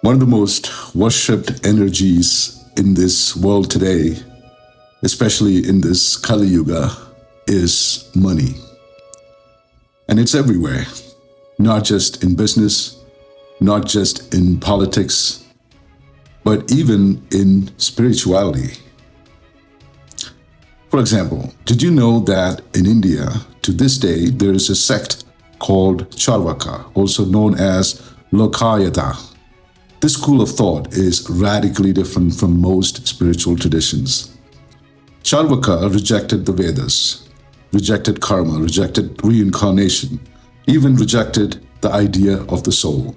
One of the most worshipped energies in this world today, especially in this Kali Yuga, is money. And it's everywhere, not just in business, not just in politics, but even in spirituality. For example, did you know that in India, to this day, there is a sect called Carvaka, also known as Lokayata? This school of thought is radically different from most spiritual traditions. Carvaka rejected the Vedas, rejected karma, rejected reincarnation, even rejected the idea of the soul.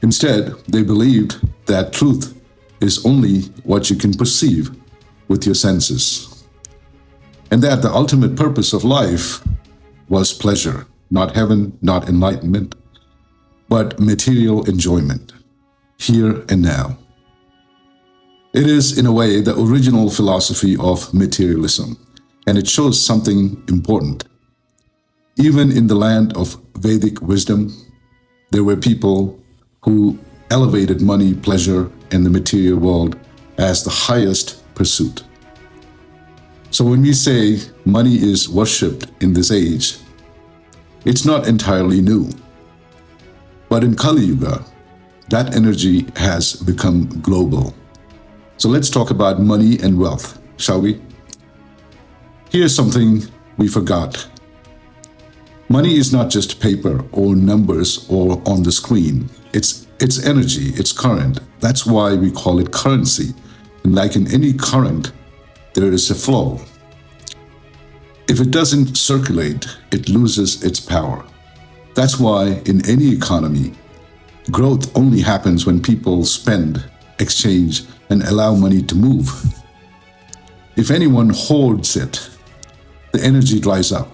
Instead, they believed that truth is only what you can perceive with your senses, and that the ultimate purpose of life was pleasure, not heaven, not enlightenment, but material enjoyment, here and now. It is, in a way, the original philosophy of materialism, and it shows something important. Even in the land of Vedic wisdom, there were people who elevated money, pleasure, and the material world as the highest pursuit. So when we say money is worshipped in this age, it's not entirely new. But in Kali Yuga, that energy has become global. So let's talk about money and wealth, shall we? Here's something we forgot. Money is not just paper or numbers or on the screen. It's energy, it's current. That's why we call it currency. And like in any current, there is a flow. If it doesn't circulate, it loses its power. That's why in any economy, growth only happens when people spend, exchange, and allow money to move. If anyone hoards it, the energy dries up,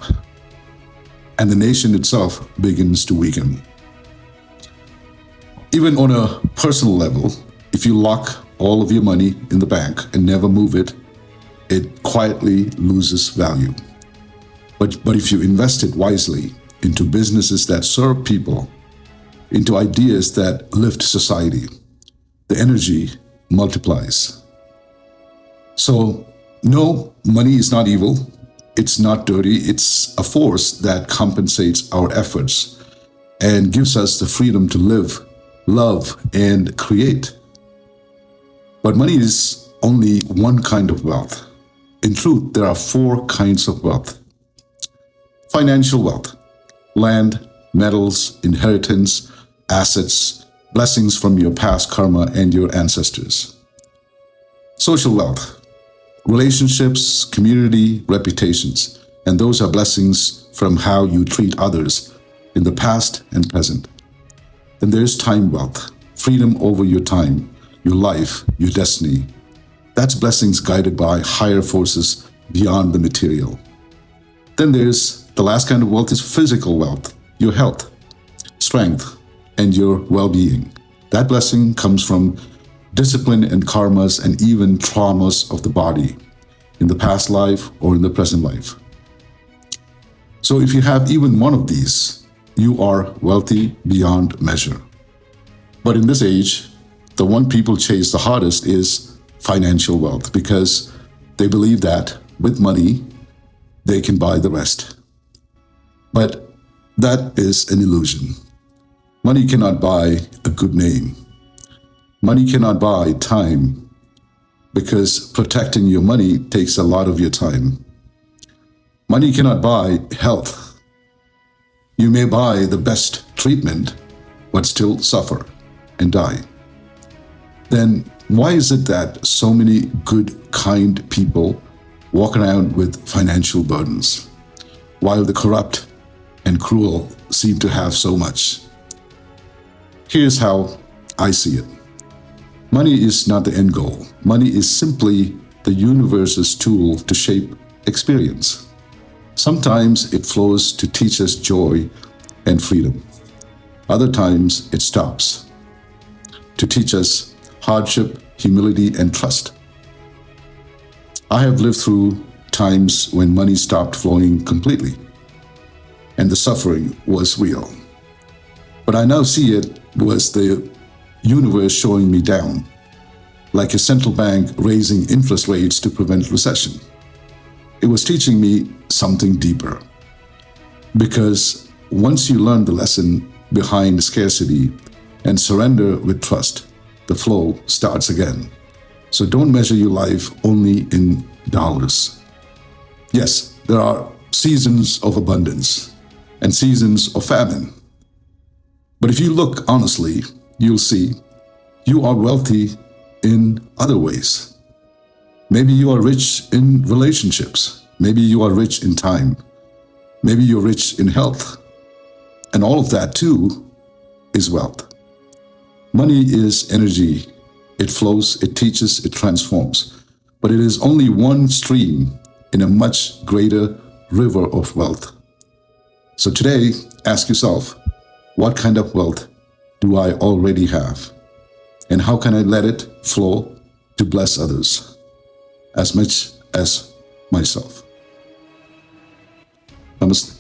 and the nation itself begins to weaken. Even on a personal level, if you lock all of your money in the bank and never move it, it quietly loses value. But if you invest it wisely into businesses that serve people, into ideas that lift society, the energy multiplies. So, no, money is not evil. It's not dirty. It's a force that compensates our efforts and gives us the freedom to live, love, and create. But money is only one kind of wealth. In truth, there are four kinds of wealth. Financial wealth: land, metals, inheritance, assets, blessings from your past karma and your ancestors. Social wealth: relationships, community, reputations, and those are blessings from how you treat others in the past and present. Then there's time wealth: freedom over your time, your life, your destiny. That's blessings guided by higher forces beyond the material. Then there's the last kind of wealth is physical wealth: your health, strength, and your well-being. That blessing comes from discipline and karmas and even traumas of the body in the past life or in the present life. So if you have even one of these, you are wealthy beyond measure. But in this age, the one people chase the hardest is financial wealth, because they believe that with money, they can buy the rest. But that is an illusion. Money cannot buy a good name. Money cannot buy time, because protecting your money takes a lot of your time. Money cannot buy health. You may buy the best treatment, but still suffer and die. Then why is it that so many good, kind people walk around with financial burdens, while the corrupt and cruel seem to have so much? Here's how I see it. Money is not the end goal. Money is simply the universe's tool to shape experience. Sometimes it flows to teach us joy and freedom. Other times it stops to teach us hardship, humility, and trust. I have lived through times when money stopped flowing completely, and the suffering was real. But I now see it was the universe showing me down, like a central bank raising interest rates to prevent recession. It was teaching me something deeper. Because once you learn the lesson behind scarcity and surrender with trust, the flow starts again. So don't measure your life only in dollars. Yes, there are seasons of abundance and seasons of famine. But if you look honestly, you'll see you are wealthy in other ways. Maybe you are rich in relationships. Maybe you are rich in time. Maybe you're rich in health. And all of that too is wealth. Money is energy. It flows, it teaches, it transforms. But it is only one stream in a much greater river of wealth. So today, ask yourself, what kind of wealth do I already have? And how can I let it flow to bless others as much as myself? Namaste.